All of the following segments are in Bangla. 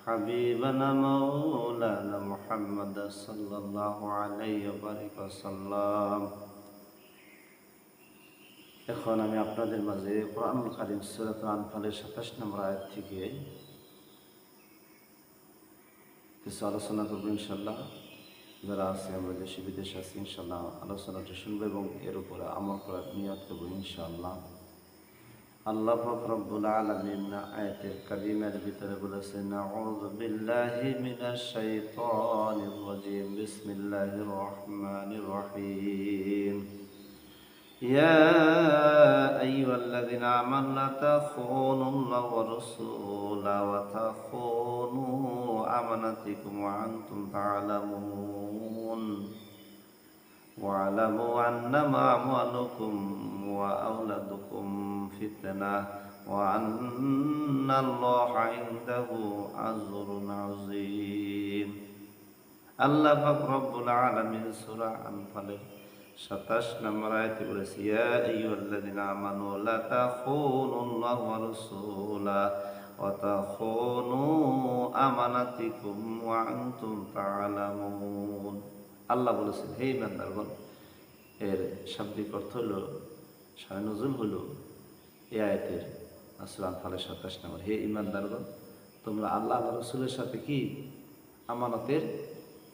حبيبنا مولانا محمد صلى الله عليه وسلم। এখন আমি আপনাদের মাঝে কোরআনুল কারীম সূরাতুল আনফালের ২৭ নম্বর আয়াত থেকে কিছু আলোচনা করবো ইনশাল্লাহ। যারা আছে আমরা দেশে বিদেশে আছি ইনশাল্লাহ আলোচনাটা শুনবো এবং এর উপরে আমল করার নিয়ত করবো ইনশাআল্লাহ। আল্লাহ পাক রব্বুল আলামিন আয়াতের কারিমের ভিতরে বলেছেন, আউযু বিল্লাহি মিনাশ শাইতানির রাজিম, বিসমিল্লাহির রহমানির রহিম। ইয়া আইয়ুহাল্লাযীনা আমানু লা তাখুনুল্লাহা ওয়া রাসূলাহু ওয়া তাখুনু আমানাতিকুম ওয়া আনতুম তা'লামুন ওয়া'লামু আন্নামা আমওয়ালুকুম ওয়া আওলাদুকুম ফিতনাহ ওয়া আন্নাল্লাহা ইনদাহু আজরুন আযীম। আল্লাহ পাক রব্বুল আলামিন সূরা আনফালের ২৭ নম্বর আয়াতে বলেছে, ইয়া আইয়ুহাল্লাযীনা আমানু লা তাখুনুল্লাহা ওয়া রাসূলাহু ওয়া তাখুনু আমানাতিকুম ওয়া আনতুম তা'লামুন। আল্লাহ বলেছেন, হে ইমানদারগণ, এর শাব্দিক অর্থ হলো, শানে নুজুল হলো এই আয়াতের সূরা আনফালের ২৭ নম্বর। হে ইমানদারগণ, তোমরা আল্লাহ আল্লাহ রাসূলের সাথে কি আমানতের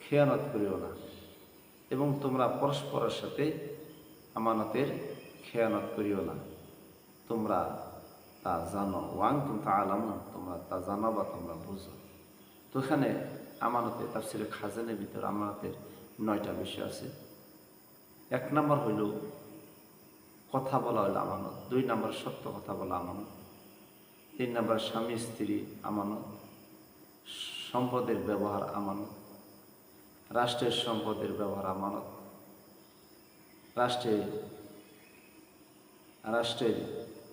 খেয়ানত করিও না এবং তোমরা পরস্পরের সাথে আমানতের খেয়ানত করিও না, তোমরা তা জানো। ওয়ান্তুম তা'লামুন, তোমরা তা জানো বা তোমরা বুঝো। তো এখানে আমানতের তাফসীরে খাজানের ভিতর আমানতের ৯টা বিষয় আছে। ১ নম্বর হইল কথা বলা হইল আমানত, ২ নম্বর সত্য কথা বলা আমানত, ৩ নম্বর স্বামী স্ত্রী আমানত, সম্পদের ব্যবহার আমানত, রাষ্ট্রের সম্পদের ব্যবহার আমানত,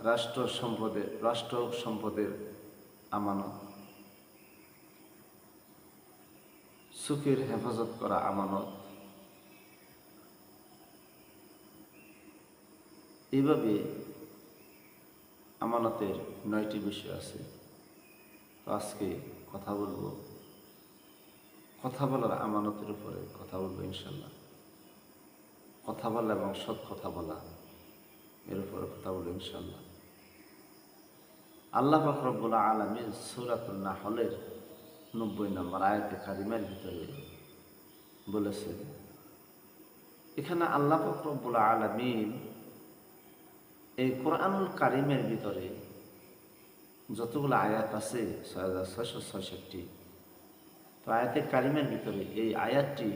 রাষ্ট্র সম্পদের আমানত, সুখের হেফাজত করা আমানত। এইভাবে আমানতের ৯টি বিষয় আছে। তো আজকে কথা বলবো, কথা বলার আমানতের উপরে কথা বলবো ইনশাল্লাহ। কথা বলা এবং সৎ কথা বলা এর উপরে কথা বলবো ইনশাল্লাহ। আল্লাহ পাক রব্বুল আলামিন সূরাতুন নাহলের ৯০ নম্বর আয়াতে কারিমার ভিতরে বলেছেন, এখানে আল্লাহ পাক রব্বুল আলামিন এই কোরআনুল কারিমের ভিতরে যতগুলো আয়াত আছে ৬৬৬ তো আয়াতের কারিমের ভিতরে এই আয়াতটি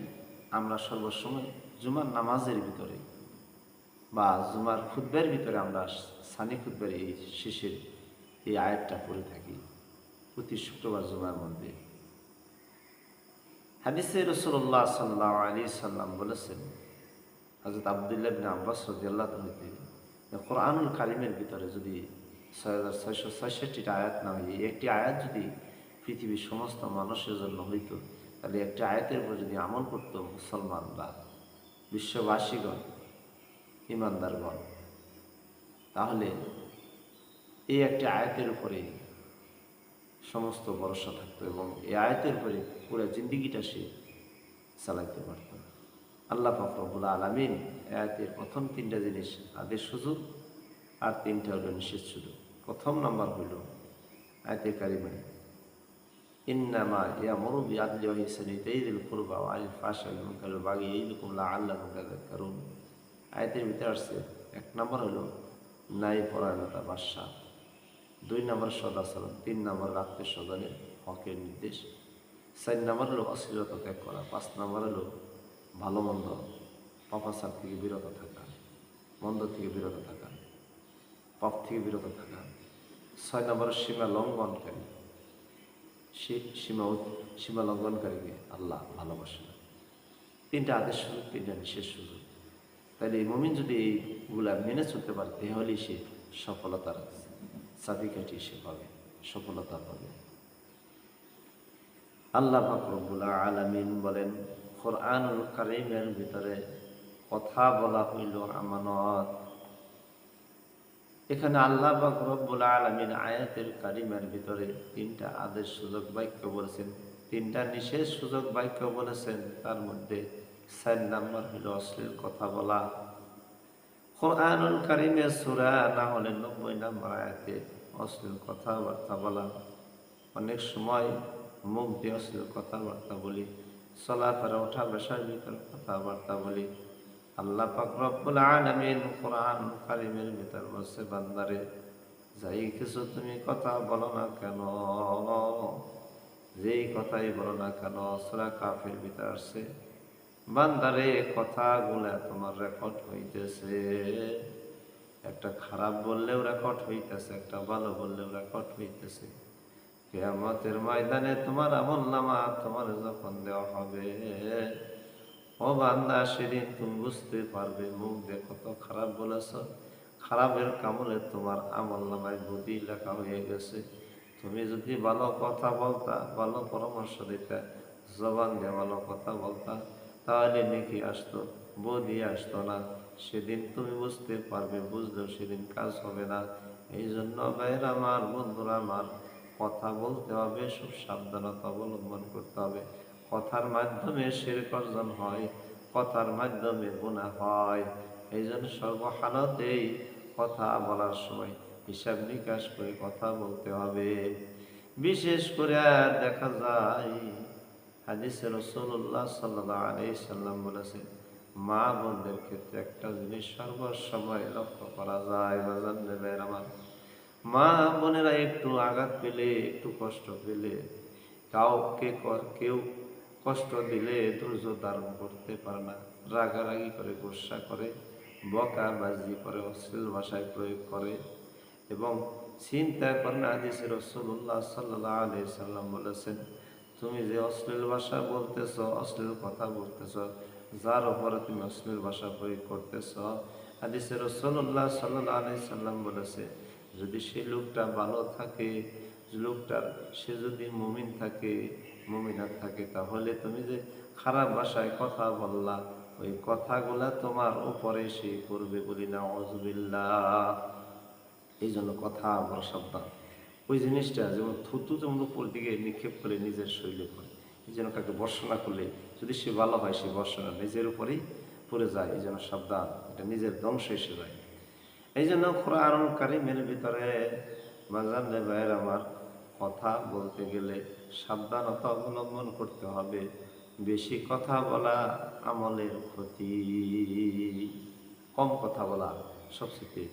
আমরা সর্বসময় জুমার নামাজের ভিতরে বা জুমার খুতবার ভিতরে আমরা সানি খুতবার এই শেষের এই আয়াতটা পড়ে থাকি প্রতি শুক্রবার জুমার মধ্যে। হাদিসে রাসূলুল্লাহ সাল্লাল্লাহু আলাইহি সাল্লাম বলেছেন, হযরত আব্দুল্লাহ ইবনে আব্বাস রাদিয়াল্লাহু হইতে, কোরআনুল কারিমের ভিতরে যদি ৬৬৬টা আয়াত না হয়, একটি আয়াত যদি পৃথিবীর সমস্ত মানুষের জন্য হইতো, তাহলে একটি আয়াতের উপর যদি আমল করতো মুসলমানরা, বিশ্ববাসীগণ, ইমানদারগণ, তাহলে এই একটি আয়াতের উপরে সমস্ত ভরসা থাকতো এবং এই আয়াতের উপরে পুরো জিন্দিগিটা সে চালাইতে পারত। আল্লাহ পাক রব্বুল আলামিন আয়াতের প্রথম ৩টা জিনিস আদেশ সুযোগ আর ৩টা হলো নিষেধ সুযোগ। প্রথম নাম্বার হইল আয়াতে কারিমা, ইন্নামা ইয়ামুরু বিআদলি ওয়া ইহসানি ওয়া ইতাইযিল কুরবা ওয়া আনিল ফাহশাই ওয়াল মুনকারি ওয়াল বাগই ইয়াইযুকুম লাআল্লাকুম তাযাক্কারুন। আয়াতের ভিতরে আসছে ১ নম্বর হলো ন্যায় পরায়ণতা বাদশা, ২ নম্বর সদাচরণ, ৩ নম্বর আত্মীয় স্বজনের হকের নির্দেশ, ৪ নম্বর হলো অশ্লীলতা ত্যাগ করা, ৫ নম্বর হলো ভালো মন্দ পাপাচার থেকে বিরত থাকা, মন্দ থেকে বিরত থাকা, পাপ থেকে বিরত থাকা, ৬ নম্বর সীমা লঙ্ঘনকারী, সীমা লঙ্ঘনকারীকে আল্লাহ ভালোবাসে না। ৩টা আদেশ সুযোগ, ৩টা নিষেধ সুযোগ। তাহলে এই মুমিন যদি এইগুলা মেনে চলতে পারে তাহলেই সে সফলতার চাবিকাঠি সে পাবে, সফলতা পাবে। আল্লাহ পাক রব্বুল আলামিন বলেন, কোরআনুল কারীমের ভিতরে কথা বলা হইল আমানত। এখানে আল্লাহ পাক রব্বুল আলামিন আয়াতের কারিমার ভিতরে তিনটা আদেশ সুযোগ বাক্য বলেছেন, তিনটা নিষেধ সুযোগ বাক্য বলেছেন। তার মধ্যে ৪ নাম্বার হলো অশ্লীল কথা বলা। কোরআনুল কারিমের সূরা নাহলের ৯০ নম্বর আয়াতে অশ্লীল কথাবার্তা বলা। অনেক সময় মুখ দিয়ে অশ্লীল কথাবার্তা বলি, চলাফেরা ওঠা বসার ভিতর কথাবার্তা বলি। আল্লাহ পাক রব্বুল আলামিন কোরআন কারিমের ভিতর বলছে, বান্দারে যাই কিছু তুমি কথা বলো না কেন, যেই কথাই বলো না কেন, সূরা কাফের ভিতর আসছে, বান্দারে কথাগুলা তোমার রেকর্ড হইতেছে। একটা খারাপ বললেও রেকর্ড হইতেছে, একটা ভালো বললেও রেকর্ড হইতেছে। কিয়ামতের ময়দানে তোমার আমলনামা তোমার যখন দেওয়া হবে, ও বান্দা, সেদিন তুমি বুঝতে পারবে মুখ দিয়ে কত খারাপ বলেছ, খারাপের কামলে তোমার আমলনামায় বদি লেখা হয়ে গেছে। তুমি যদি ভালো কথা বলতা, ভালো পরামর্শ দিতে, জবান দিয়ে ভালো কথা বলতা, তাহলে নেকি আসতো, বদি আসতো না। সেদিন তুমি বুঝতে পারবে, বুঝলেও সেদিন কাজ হবে না। এই জন্য ভাইয়ের আমার, বন্ধুরা আমার, কথা বলতে হবে, খুব সাবধানতা অবলম্বন করতে হবে। কথার মাধ্যমে শিরক অর্জন হয়, কথার মাধ্যমে গুনাহ হয়। এই জন্য সর্বহালতেই কথা বলার সময় হিসাব নিকাশ করে কথা বলতে হবে। বিশেষ করে দেখা যায় হাদিসে রাসূলুল্লাহ সাল্লাল্লাহু আলাইহি সাল্লাম বলেছেন, মা বোনদের ক্ষেত্রে একটা জিনিস সর্বসময় লক্ষ্য করা যায়, বাজান নেবেন আমার, মা বোনেরা একটু আঘাত পেলে, একটু কষ্ট পেলে, কেউ কষ্ট দিলে ধৈর্য ধারণ করতে পারে না, রাগারাগি করে, গোসা করে, বকাবাজি করে, অশ্লীল ভাষায় প্রয়োগ করে এবং চিন্তা করে না। হাদিসে রাসূলুল্লাহ সাল্লাল্লাহু আলাইহি সাল্লাম বলেছেন, তুমি যে অশ্লীল ভাষা বলতেছ, অশ্লীল কথা বলতেছ, যার উপরে তুমি অশ্লীল ভাষা প্রয়োগ করতেছ, হাদিসে রাসূলুল্লাহ সাল্লাল্লাহু আলাইহি সাল্লাম বলেছে, যদি সেই লোকটা ভালো থাকে, সে যদি মুমিন থাকে, মুমিনাত থাকে, তাহলে তুমি যে খারাপ ভাষায় কথা বললা, ওই কথাগুলা তোমার উপরে সে করবে, বলি না আউযুবিল্লাহ। এই জন্য কথা বড় সাবধান। ওই জিনিসটা যেমন থুতু যেমন উপর দিকে নিক্ষেপ করে নিজের শরীরে পড়ে, এই জন্য কাকে বর্ষণা করলে যদি সে ভালো হয়, সে বর্ষণা নিজের উপরেই পড়ে যায়। এই জন্য সাবধান, এটা নিজের ধ্বংস এসে যায়। এই জন্য কোরআনুল কারীমের ভিতরে বাজারে ভাইয়ের আমার, কথা বলতে গেলে সাবধানতা অবলম্বন করতে হবে। বেশি কথা বলা আমলের ক্ষতি, কম কথা বলা সবচেয়ে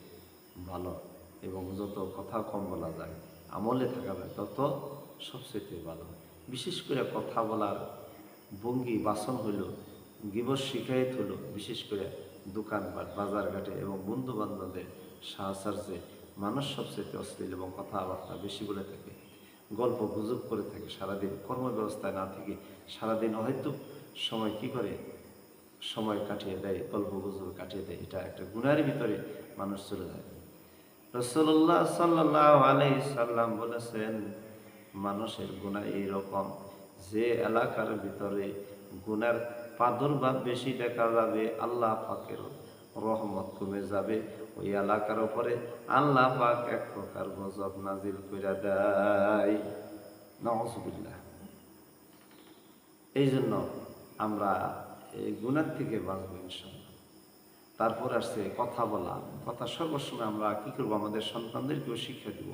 ভালো, এবং যত কথা কম বলা যায়, আমলে থাকা যায়, তত সবচেয়ে ভালো। বিশেষ করে কথা বলার ভঙ্গি বাসন হইল, গীবত শিখায়ত হলো, বিশেষ করে দোকানপাট, বাজারঘাটে এবং বন্ধু বান্ধবদের সাহসার্যে মানুষ সবচেয়ে অশ্লীল এবং কথাবার্তা বেশি বলে থাকে, গল্প গুজব করে থাকে, সারাদিন কর্মব্যবস্থায় না থেকে সারাদিন হয়তো সময় কি করে, সময় কাটিয়ে দেয়, গল্প গুজব কাটিয়ে দেয়। এটা একটা গুনাহের ভিতরে মানুষ চলে যায়। রাসূলুল্লাহ সাল্লাল্লাহু আলাইহি সাল্লাম বলেছেন, মানুষের গুনাহ এইরকম, যে এলাকার ভিতরে গুনার প্রাদুর্ভাব বেশি দেখা যাবে, আল্লাহ পাকের রহমত কমে যাবে, ওই এলাকার উপরে আল্লাহ পাক এক প্রকার গজব নাজিল করে দেয়। নাউযুবিল্লাহ। এই জন্য আমরা এই গুনার থেকে বাঁচবো ইনশাআল্লাহ। তারপর আসছে কথা বলা। কথা সর্বসময় আমরা কী করবো, আমাদের সন্তানদেরকেও শিক্ষা দিব।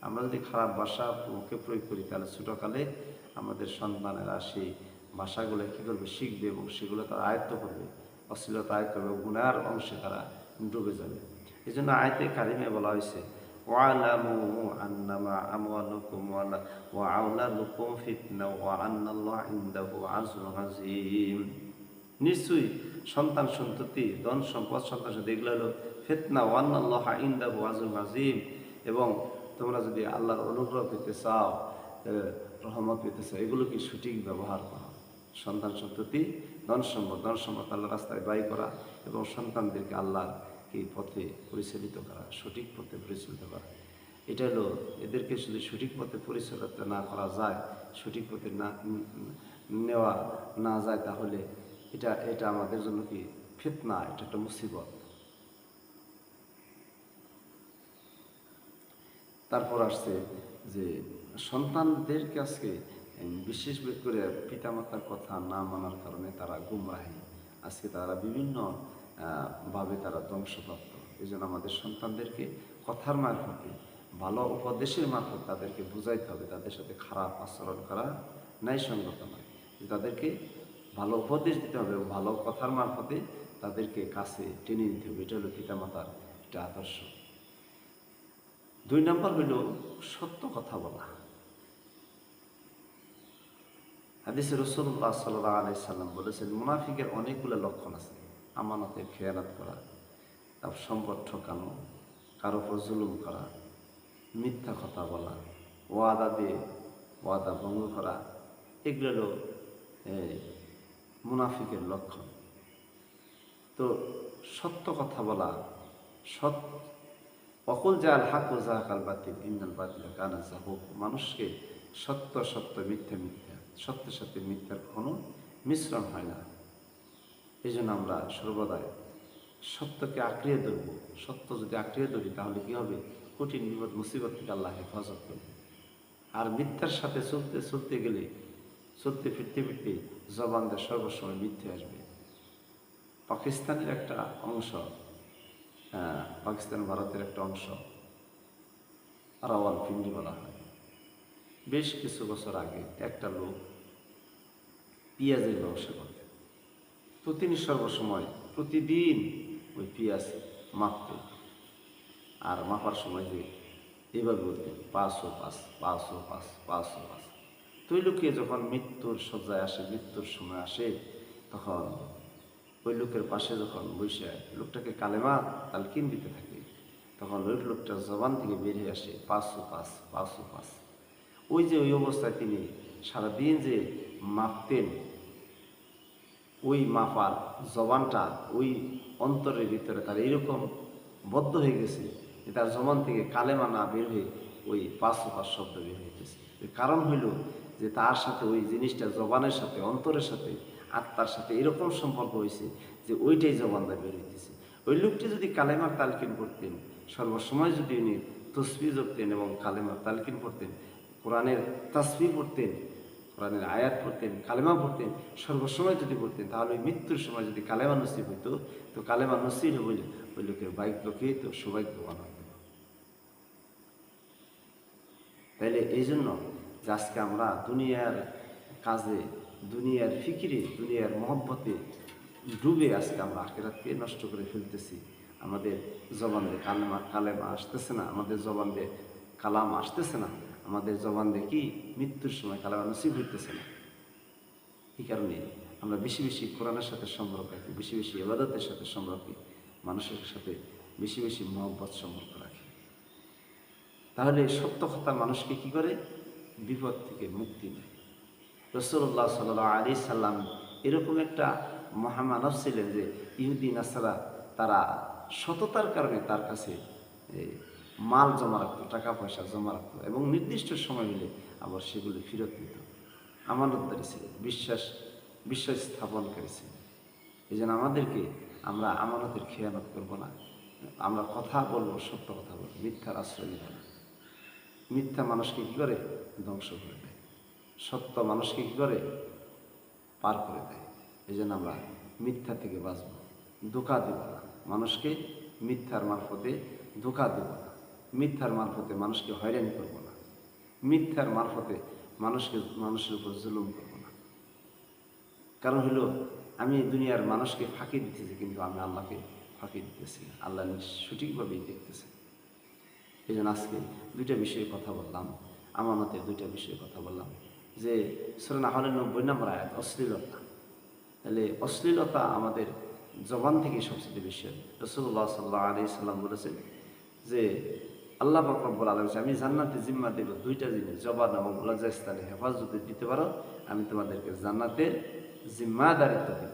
আমরা যদি খারাপ ভাষা মুখে প্রয়োগ করি, তাহলে ছোটোকালে আমাদের সন্তানেরা সেই ভাষাগুলো কী করবে, শিখবে এবং সেগুলো তারা আয়ত্ত করবে, অশ্লীলতা আয়ত্ত করবে, গুনার অংশে তারা ডুবে যাবে। এই জন্য আয়াতে কারিমে বলা হয়েছে, ওয়ালামু আন্নামা আমওয়ালুকুম ওয়া আওলাদুকুম ফিতনা ওয়া আন্নাল্লাহা ইনদাহু আজরুন আযীম। নিশ্চয়ই সন্তান সন্ততি, ধন সম্পদ, সন্তান সন্ততি, এগুলো হলো ফিতনা, ওয়া আন্নাল্লাহা ইনদাহু আজরুন আযীম। এবং তোমরা যদি আল্লাহর অনুগ্রহ পেতে চাও, রহমত পেতে চাও, এগুলো কি সঠিক ব্যবহার করা, সন্তান সন্ততি, ধন সম্পদ আল্লাহর রাস্তায় ব্যয় করা এবং সন্তানদেরকে আল্লাহর এই পথে পরিচালিত করা, সঠিক পথে পরিচালিত করা। এটা হলো, এদেরকে যদি সঠিক পথে পরিচালিত না করা যায়, সঠিক পথে না নেওয়া না যায়, তাহলে এটা আমাদের জন্য কি ফিতনা, এটা একটা মুসিবত। তারপর আসছে যে সন্তানদেরকে আজকে বিশেষ করে পিতামাতার কথা না মানার কারণে তারা গুমরাহী, আজকে তারা বিভিন্ন ভাবে তারা ধ্বংসপ্রাপ্ত। এই জন্য আমাদের সন্তানদেরকে কথার মারফতে, ভালো উপদেশের মারফত তাদেরকে বুঝাইতে হবে, তাদের সাথে খারাপ আচরণ করা ন্যায়সঙ্গত নয়। তাদেরকে ভালো উপদেশ দিতে হবে, ভালো কথার মারফতে তাদেরকে কাছে টেনে নিতে হবে। এটা হলো পিতামাতার একটা আদর্শ। 2 নম্বর হইল সত্য কথা বলা। হাদিসে রাসূলুল্লাহ সাল্লাল্লাহু আলাইহি সাল্লাম বলেছেন, মুনাফিকের অনেকগুলো লক্ষণ আছে। আমানতের খেয়ানত করা, তারপর সম্পদ ঠকানো, কারো উপর জুলুম করা, মিথ্যা কথা বলা, ওয়াদা দিয়ে ওয়াদা ভঙ্গ করা, এগুলো হলো মুনাফিকের লক্ষণ। তো সত্য কথা বলা, অকুল জাল হাক ও জাহাকাল বাতিল ইন্নাল বাতিল কানা যাহুক। মানুষকে সত্য সত্য, মিথ্যা মিথ্যা, সত্যের সাথে মিথ্যার কোনো মিশ্রণ হয় না। এই জন্য আমরা সর্বদাই সত্যকে আঁকড়িয়ে ধরব। সত্য যদি আঁকড়িয়ে ধরি তাহলে কী হবে? কঠিন বিপদ মুসিবত থেকে আল্লাহ হেফাজত করবে। আর মিথ্যার সাথে চলতে চলতে গেলে, চলতে ফিরতে ফিরতে জবান দিয়ে সর্বসময় মিথ্যে আসবে। পাকিস্তানের একটা অংশ, পাকিস্তান ভারতের একটা অংশ, রাওয়ালপিন্ডি বলা হয়। বেশ কিছু বছর আগে একটা লোক পেঁয়াজের ব্যবসা করতেন। তো তিনি সর্বসময় প্রতিদিন ওই পেঁয়াজ মাপতেন। আর মাপার সময় যে এভাবে বলতেন 505, 505, 505। তো ওই লোকে যখন মৃত্যুর শয্যায় আসে, মৃত্যুর সময় আসে, তখন ওই লোকের পাশে যখন বসে লোকটাকে কালেমা তালকিন দিতে থাকে, তখন ওই লোকটার জবান থেকে বেরিয়ে আসে 505, 505। ওই যে ওই অবস্থায় তিনি সারাদিন যে মাপতেন, ওই মাপার জবানটা ওই অন্তরের ভিতরে তার এইরকম বদ্ধ হয়ে গেছে যে তার জবান থেকে কালেমা না বের হয়ে ওই 505 শব্দ বের হয়ে গেছে। কারণ হইল যে তার সাথে ওই জিনিসটা জবানের সাথে, অন্তরের সাথে, আত্মার সাথে এরকম সম্পর্ক হয়েছে যে ওইটাই জবানটা বের হইতেছে। ওই লোকটি যদি কালেমার তালকিন করতেন, সর্বসময় যদি উনি তসবিহ জপতেন এবং কালেমার তালকিন পড়তেন, কোরআনের তাসবিহ পড়তেন, কোরআনের আয়াত পড়তেন, কালেমা পড়তেন, সর্বসময় যদি পড়তেন, তাহলে ওই মৃত্যুর সময় যদি কালেমা নসিব হইতো, তো কালেমা নসিব হইলে ওই লোকের ভাগ্যকেই তো সৌভাগ্যবান হতো। তাইলে এই জন্য যে আজকে আমরা দুনিয়ার কাজে, দুনিয়ার ফিকিরে, দুনিয়ার মহব্বতে ডুবে আজকে আমরা আখিরাতকে নষ্ট করে ফেলতেছি। আমাদের জবান দিয়ে কালেমা আসতেছে না, আমাদের জবান দিয়ে কালাম আসতেছে না, আমাদের জবান দিয়ে কি মৃত্যুর সময় কালেমা নসিব হইতেছে না। এই কারণে আমরা বেশি বেশি কোরআনের সাথে সম্পর্ক রাখি, বেশি বেশি ইবাদতের সাথে সম্পর্ক রাখি, মানুষের সাথে বেশি বেশি মহব্বত সম্পর্ক রাখি। তাহলে সত্য কথা মানুষকে কি করে? বিপদ থেকে মুক্তি দেয়। রাসূলুল্লাহ সাল্লাল্লাহু আলাইহি সাল্লাম এরকম একটা মহামানব ছিলেন যে ইহুদি নাসারা তারা সততার কারণে তার কাছে মাল জমা রাখতো, টাকা পয়সা জমা রাখতো এবং নির্দিষ্ট সময় হলে আবার সেগুলি ফেরত নিত। আমানতদারি ছিলেন, বিশ্বাস স্থাপনকারী ছিলেন। এই জন্য আমাদেরকে, আমরা আমানতের খেয়ানত করব না। আমরা কথা বলবো, সত্য কথা বলবো, মিথ্যার আশ্রয় নেব না। মিথ্যা মানুষকে কী করে? ধ্বংস করে দেয়। সত্য মানুষকে কী করে? পার করে দেয়। এই জন্য আমরা মিথ্যা থেকে বাঁচব, ধোঁকা দেব না মানুষকে, মিথ্যার মারফতে ধোঁকা দেব না, মিথ্যার মারফতে মানুষকে হয়রানি করব না, মিথ্যার মারফতে মানুষের উপর জুলুম করব না। কারণ হলো আমি দুনিয়ার মানুষকে ফাঁকি দিতেছি, কিন্তু আমি আল্লাহকে ফাঁকি দিতেছি না। আল্লাহ সঠিকভাবেই দেখতেছে। এই জন্য আজকে 2টা বিষয়ে কথা বললাম, আমানতের 2টা বিষয়ে কথা বললাম। যে সূরা নাহলের 90 নম্বর আয়াত, অশ্লীলতা। তাহলে অশ্লীলতা আমাদের জবান থেকে সবচেয়ে বেশি। রাসূলুল্লাহ সাল্লাল্লাহু আলাইহি সাল্লাম বলেছেন যে আল্লাহ পাক রব্বুল আলামিন, আমি জান্নাতে জিম্মা দেব 2টা জিনিস, জবান এবং লজ্জাস্থানে হেফাজত দিতে পারো, আমি তোমাদেরকে জান্নাতের জিম্মাদারিত্ব দেব।